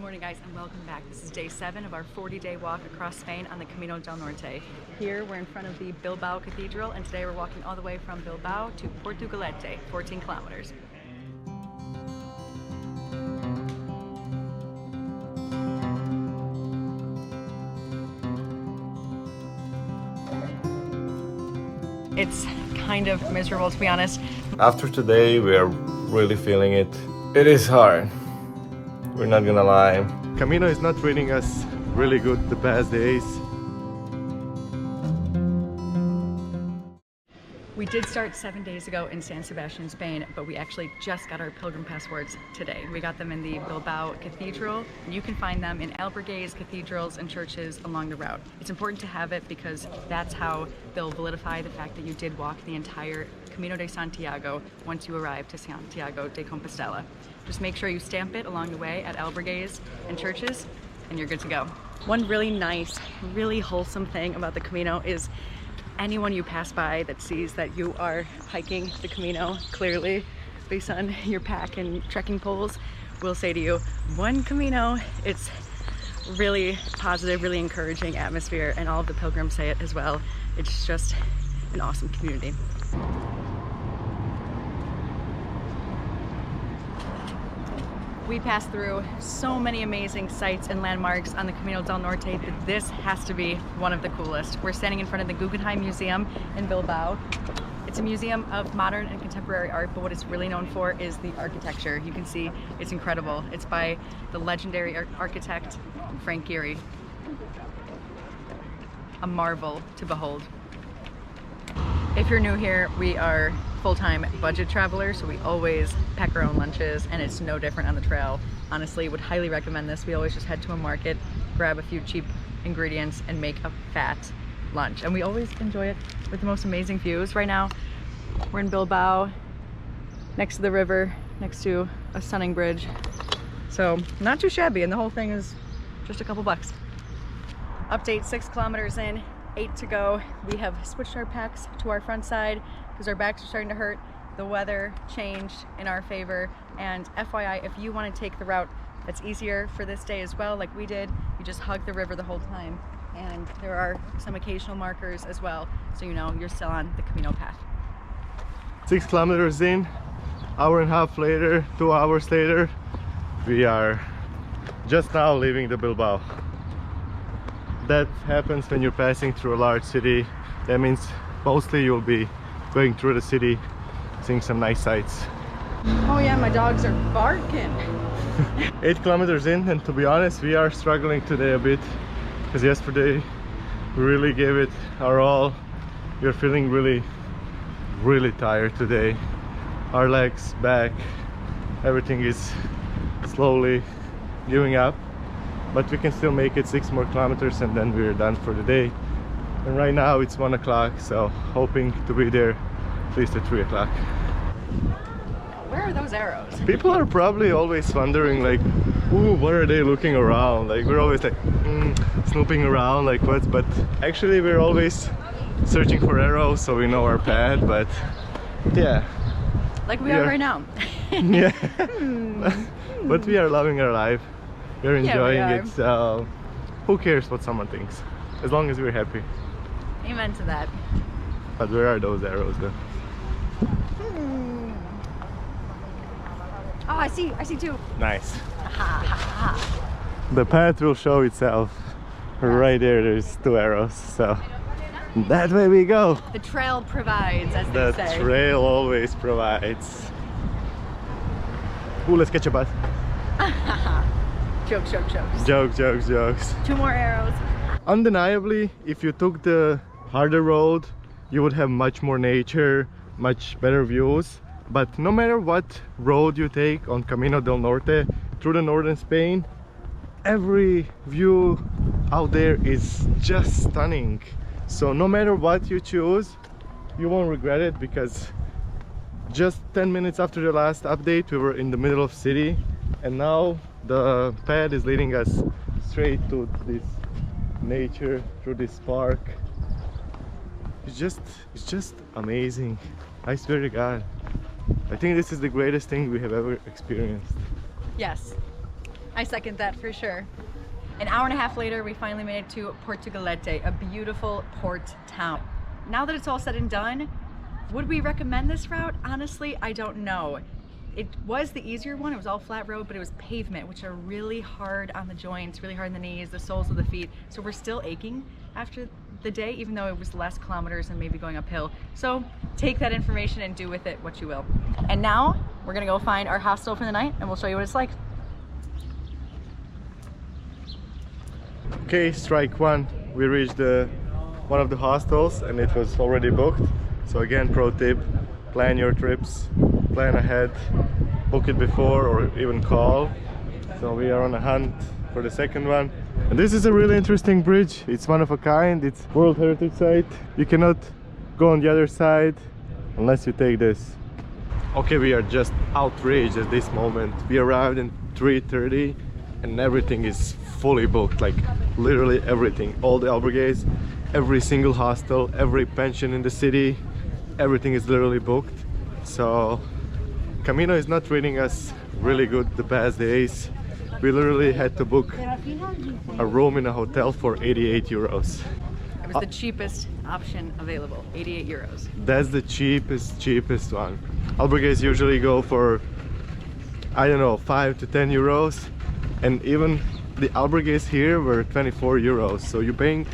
morning, guys, and welcome back. This is day 7 of our 40-day walk across Spain on the Camino del Norte. Here we're in front of the Bilbao Cathedral, and today we're walking all the way from Bilbao to Portugalete, 14 kilometers. It's kind of miserable, to be honest. After today, we are really feeling it. It is hard. We're not gonna lie. Camino is not treating us really good the past days. We did start 7 days ago in San Sebastian, Spain, but we actually just got our Pilgrim Passports today. We got them in the Bilbao Cathedral, and you can find them in albergues, cathedrals, and churches along the route. It's important to have it because that's how they'll validify the fact that you did walk the entire Camino de Santiago once you arrive to Santiago de Compostela. Just make sure you stamp it along the way at albergues and churches, and you're good to go. One really nice, really wholesome thing about the Camino is anyone you pass by that sees that you are hiking the Camino, clearly based on your pack and trekking poles, will say to you, "Buen Camino." It's really positive, really encouraging atmosphere, and all of the pilgrims say it as well. It's just an awesome community. We passed through so many amazing sites and landmarks on the Camino del Norte that this has to be one of the coolest. We're standing in front of the Guggenheim Museum in Bilbao. It's a museum of modern and contemporary art, but what it's really known for is the architecture. You can see it's incredible. It's by the legendary architect Frank Gehry. A marvel to behold. If you're new here, we are full-time budget travelers, so we always pack our own lunches, and it's no different on the trail. Honestly, would highly recommend this. We always just head to a market, grab a few cheap ingredients, and make a fat lunch. And we always enjoy it with the most amazing views. Right now, we're in Bilbao, next to the river, next to a stunning bridge. So not too shabby, and the whole thing is just a couple bucks. Update: 6 kilometers in, 8 to go. We have switched our packs to our front side because our backs are starting to hurt. The weather changed in our favor, and FYI, if you want to take the route that's easier for this day as well, like we did, you just hug the river the whole time, and there are some occasional markers as well, so you know you're still on the Camino path. 6 kilometers in, hour and a half later, 2 hours later, we are just now leaving the Bilbao. That happens when you're passing through a large city. That means mostly you'll be going through the city, seeing some nice sights. Oh yeah, my dogs are barking. 8 kilometers in, and to be honest, we are struggling today a bit because yesterday we really gave it our all. We're feeling really tired today. Our legs, back, everything is slowly giving up. But we can still make it 6 more kilometers and then we're done for the day. And right now it's 1 o'clock, so hoping to be there at least at 3 o'clock. Where are those arrows? People are probably always wondering, like, ooh, what are they looking around? Like, we're always like snooping around, like what? But actually we're always searching for arrows so we know our path. But yeah, like we are right now. Yeah. But we are loving our life. We're enjoying it, so who cares what someone thinks, as long as we're happy. Amen to that. But where are those arrows though? Oh, I see 2. Nice. The path will show itself. Right there, there's 2 arrows, so that way we go. The trail provides, as they say. The trail always provides. Ooh, let's catch a bus. Jokes. 2 more arrows. Undeniably, if you took the harder road, you would have much more nature, much better views. But no matter what road you take on Camino del Norte through the northern Spain, every view out there is just stunning. So no matter what you choose, you won't regret it, because just 10 minutes after the last update we were in the middle of city, and now the path is leading us straight to this nature, through this park. It's just amazing. I swear to God, I think this is the greatest thing we have ever experienced. Yes, I second that for sure. An hour and a half later, we finally made it to Portugalete, a beautiful port town. Now that it's all said and done, would we recommend this route? Honestly, I don't know. It was the easier one. It was all flat road, but it was pavement, which are really hard on the joints, really hard on the knees, the soles of the feet. So we're still aching after the day, even though it was less kilometers and maybe going uphill. So take that information and do with it what you will. And now we're gonna go find our hostel for the night and we'll show you what it's like. Okay, strike one. We reached one of the hostels and it was already booked. So again, pro tip, plan your trips, plan ahead, book it before or even call. So we are on a hunt for the second one. And this is a really interesting bridge. It's one of a kind, it's World Heritage Site. You cannot go on the other side unless you take this. Okay, we are just outraged at this moment. We arrived at 3:30 and everything is fully booked, like literally everything. All the albergues, every single hostel, every pension in the city, everything is literally booked. So Camino is not treating us really good the past days. We literally had to book a room in a hotel for 88 euros. It was the cheapest option available, 88 euros. That's the cheapest one. Albergues usually go for, I don't know, 5 to 10 euros. And even the albergues here were 24 euros. So you're paying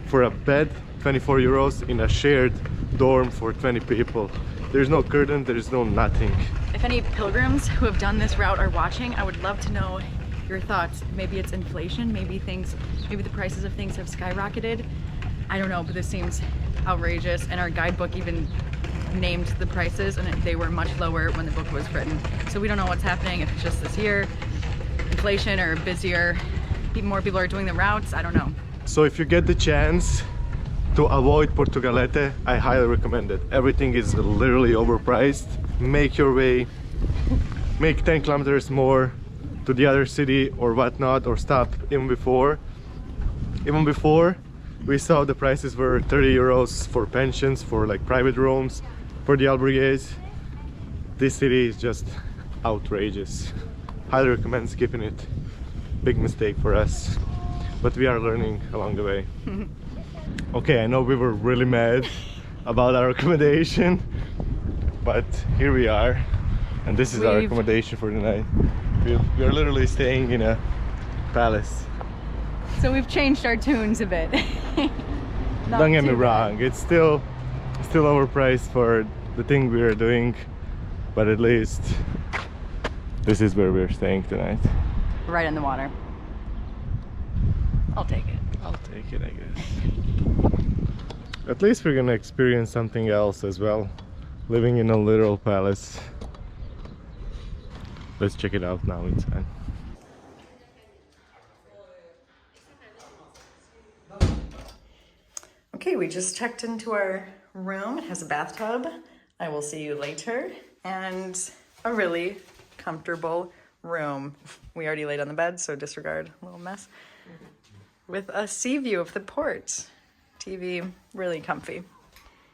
for a bed 24 euros in a shared dorm for 20 people. There's no curtain, there's no nothing. If any pilgrims who have done this route are watching, I would love to know your thoughts. Maybe it's inflation, maybe the prices of things have skyrocketed. I don't know, but this seems outrageous. And our guidebook even named the prices and they were much lower when the book was written. So we don't know what's happening, if it's just this year, inflation or busier, more people are doing the routes, I don't know. So if you get the chance to avoid Portugalete, I highly recommend it. Everything is literally overpriced. Make your way, make 10 kilometers more to the other city or whatnot, or stop even before. Even before, we saw the prices were 30 euros for pensions, for like private rooms, for the albergues. This city is just outrageous. Highly recommend skipping it. Big mistake for us, but we are learning along the way. Okay, I know we were really mad about our accommodation, but here we are, and this is our accommodation for the night. We are literally staying in a palace. So we've changed our tunes a bit. Don't get me wrong, it's still overpriced for the thing we are doing, but at least this is where we're staying tonight. Right in the water. I'll take it. I'll take it, I guess. At least we're gonna experience something else as well. Living in a literal palace. Let's check it out now inside. Okay, we just checked into our room. It has a bathtub. I will see you later. And a really comfortable room. We already laid on the bed, so disregard a little mess. With a sea view of the port. TV, really comfy.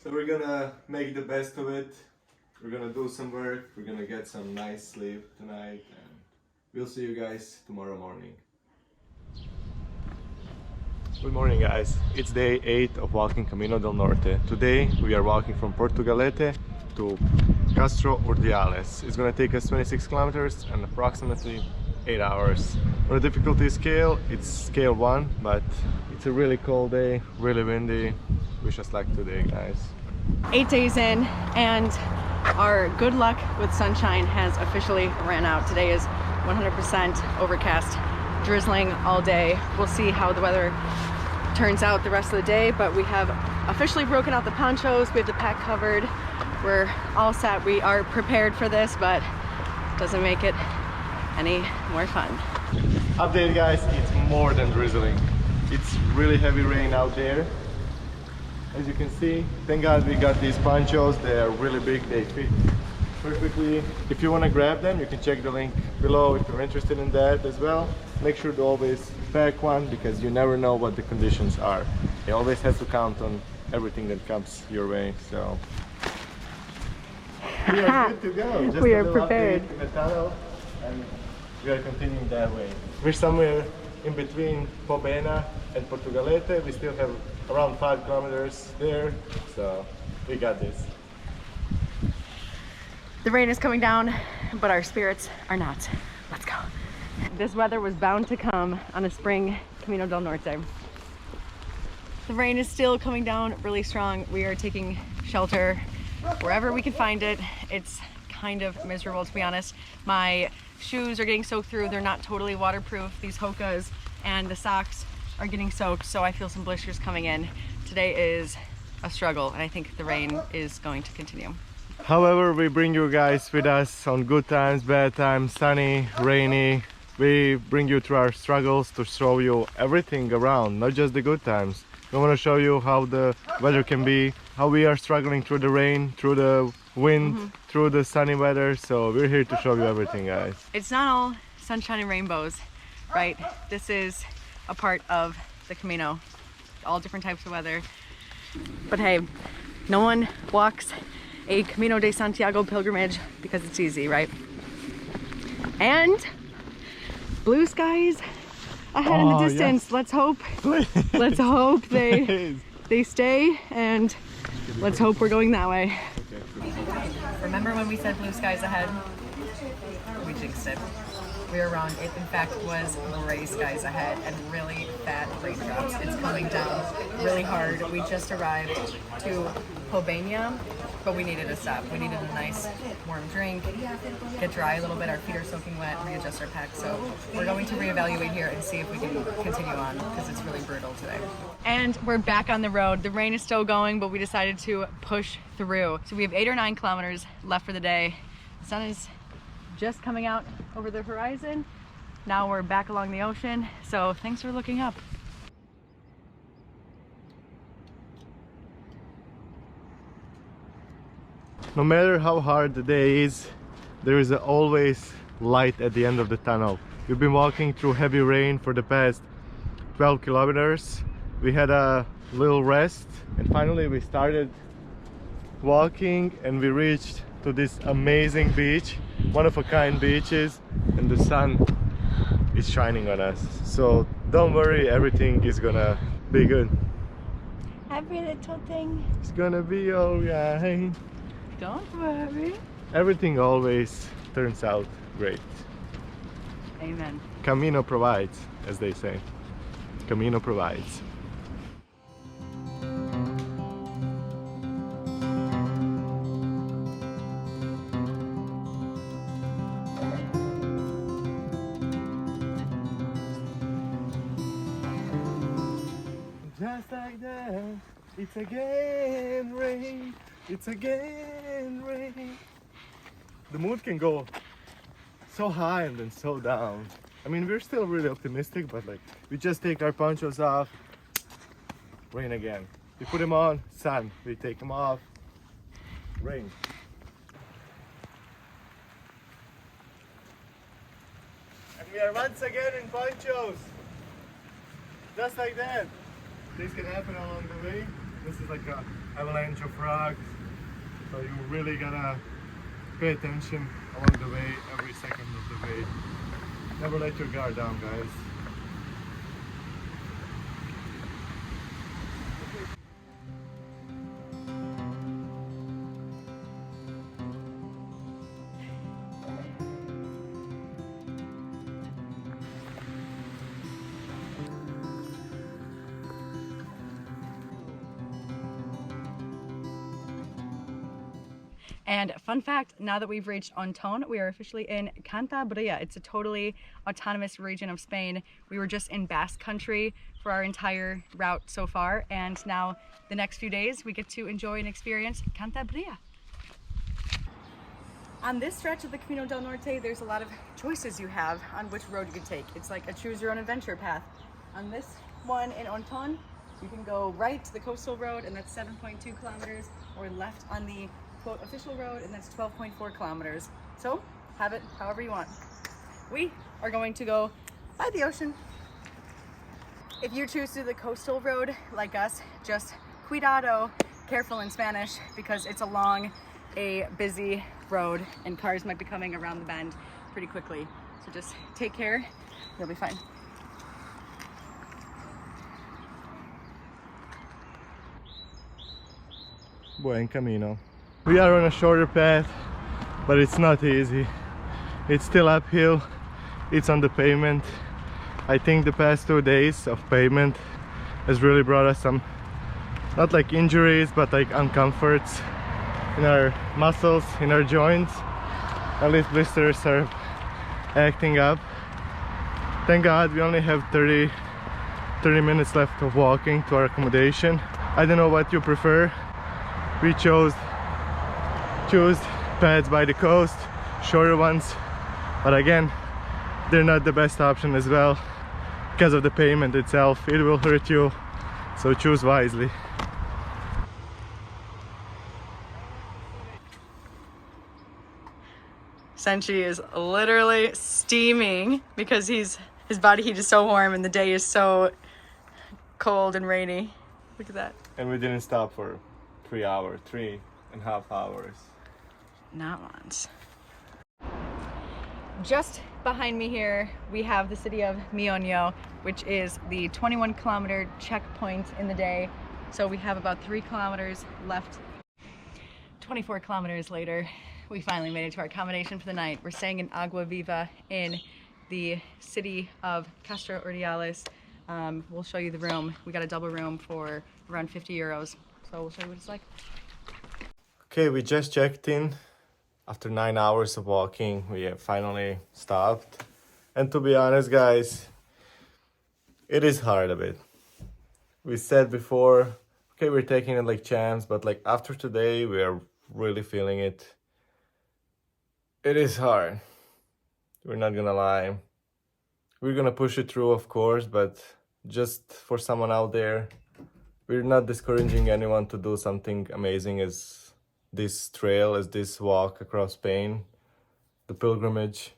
So we're gonna make the best of it. We're gonna do some work. We're gonna get some nice sleep tonight, and we'll see you guys tomorrow morning. Good morning, guys. It's day 8 of walking Camino del Norte. Today we are walking from Portugalete to Castro-Urdiales. It's gonna take us 26 kilometers and approximately 8 hours. On the difficulty scale, it's scale 1, but it's a really cold day, really windy. Wish us luck today, guys. 8 days in, and our good luck with sunshine has officially ran out. Today is 100% overcast, drizzling all day. We'll see how the weather turns out the rest of the day, but we have officially broken out the ponchos. We have the pack covered. We're all set. We are prepared for this, but it doesn't make it any more fun. Update, guys, it's more than drizzling. It's really heavy rain out there. As you can see, thank God we got these ponchos. They are really big, they fit perfectly. If you want to grab them, you can check the link below if you're interested in that as well. Make sure to always pack one, because you never know what the conditions are. You always have to count on everything that comes your way. So we are good to go. Just we a are little prepared. update in the tunnel, and we are continuing that way. We're somewhere in between Pobena and Portugalete. We still have around 5 kilometers there, so we got this. The rain is coming down, but our spirits are not. Let's go. This weather was bound to come on a spring Camino del Norte. The rain is still coming down really strong. We are taking shelter wherever we can find it. It's kind of miserable, to be honest. My shoes are getting soaked through. They're not totally waterproof, these Hokas, and the socks are getting soaked, so I feel some blisters coming in. Today is a struggle, and I think the rain is going to continue. However, we bring you guys with us on good times, bad times, sunny, rainy. We bring you through our struggles to show you everything around, not just the good times. We want to show you how the weather can be, how we are struggling through the rain, through the wind, through the sunny weather. So we're here to show you everything, guys. It's not all sunshine and rainbows, right? This is a part of the Camino, all different types of weather. But hey, no one walks a Camino de Santiago pilgrimage because it's easy, right? And blue skies ahead in the distance. Yes. Let's hope. Let's hope they stay, and let's hope we're going that way. Remember when we said blue skies ahead? We jinxed it. We were wrong. It in fact was gray skies ahead and really fat raindrops. It's coming down really hard. We just arrived to Pobena, but we needed a stop. We needed a nice warm drink, get dry a little bit. Our feet are soaking wet, readjust our packs. So we're going to reevaluate here and see if we can continue on, because it's really brutal today. And we're back on the road. The rain is still going, but we decided to push through. So we have 8 or 9 kilometers left for the day. The sun is just coming out over the horizon. Now we're back along the ocean, so thanks for looking up. No matter how hard the day is, there is always light at the end of the tunnel. We've been walking through heavy rain for the past 12 kilometers. We had a little rest, and finally we started walking and we reached to this amazing beach, one-of-a-kind beaches, and the sun is shining on us. So don't worry, everything is gonna be good. Every little thing. It's gonna be alright. Don't worry. Everything always turns out great. Amen. Camino provides, as they say. Camino provides. Just like that, it's again rain, it's again rain. The mood can go so high and then so down. I mean, we're still really optimistic, but like, we just take our ponchos off, rain again. We put them on, sun. We take them off, rain. And we are once again in ponchos. Just like that. Things can happen along the way. This is like a avalanche of rocks, so you really gotta pay attention along the way, every second of the way. Never let your guard down, guys. And fun fact, now that we've reached Onton, we are officially in Cantabria. It's a totally autonomous region of Spain. We were just in Basque Country for our entire route so far, and now the next few days we get to enjoy and experience Cantabria. On this stretch of the Camino del Norte, there's a lot of choices you have on which road you can take. It's like a choose your own adventure path. On this one in Onton, you can go right to the coastal road, and that's 7.2 kilometers, or left on the quote official road, and that's 12.4 kilometers. So have it however you want. We are going to go by the ocean. If you choose to do the coastal road like us, just cuidado, careful in Spanish, because it's along a busy road and cars might be coming around the bend pretty quickly. So just take care, you'll be fine. Buen camino. We are on a shorter path, but it's not easy. It's still uphill, it's on the pavement. I think the past 2 days of pavement has really brought us some, not like injuries, but like uncomforts in our muscles, in our joints. At least blisters are acting up. Thank God we only have 30 minutes left of walking to our accommodation. I don't know what you prefer. We chose paths by the coast, shorter ones, but again, they're not the best option as well because of the pavement itself. It will hurt you, so choose wisely. Senshi is literally steaming because his body heat is so warm and the day is so cold and rainy. Look at that. And we didn't stop for 3.5 hours. Not once. Just behind me here, we have the city of Mionyo, which is the 21-kilometer checkpoint in the day. So we have about 3 kilometers left. 24 kilometers later, we finally made it to our accommodation for the night. We're staying in Agua Viva in the city of Castro-Urdiales. We'll show you the room. We got a double room for around 50 euros. So we'll show you what it's like. Okay, we just checked in. After 9 hours of walking, we have finally stopped. And to be honest, guys, it is hard a bit. We said before, okay, we're taking it like champs, but like after today, we are really feeling it. It is hard. We're not gonna lie. We're gonna push it through, of course, but just for someone out there, we're not discouraging anyone to do something amazing as this trail, as this walk across Spain, the pilgrimage.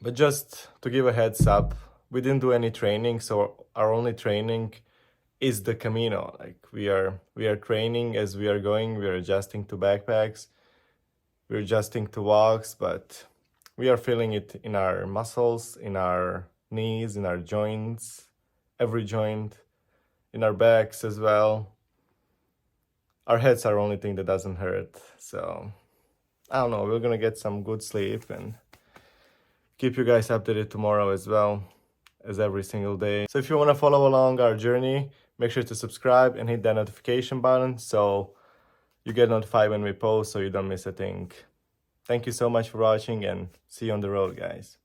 But just to give a heads up, we didn't do any training, so our only training is the Camino. Like we are training as we are going, we are adjusting to backpacks, we're adjusting to walks, but we are feeling it in our muscles, in our knees, in our joints, every joint, in our backs as well. Our heads are the only thing that doesn't hurt. So, I don't know, we're gonna get some good sleep and keep you guys updated tomorrow as well as every single day. So if you wanna follow along our journey, make sure to subscribe and hit that notification button so you get notified when we post so you don't miss a thing. Thank you so much for watching and see you on the road, guys.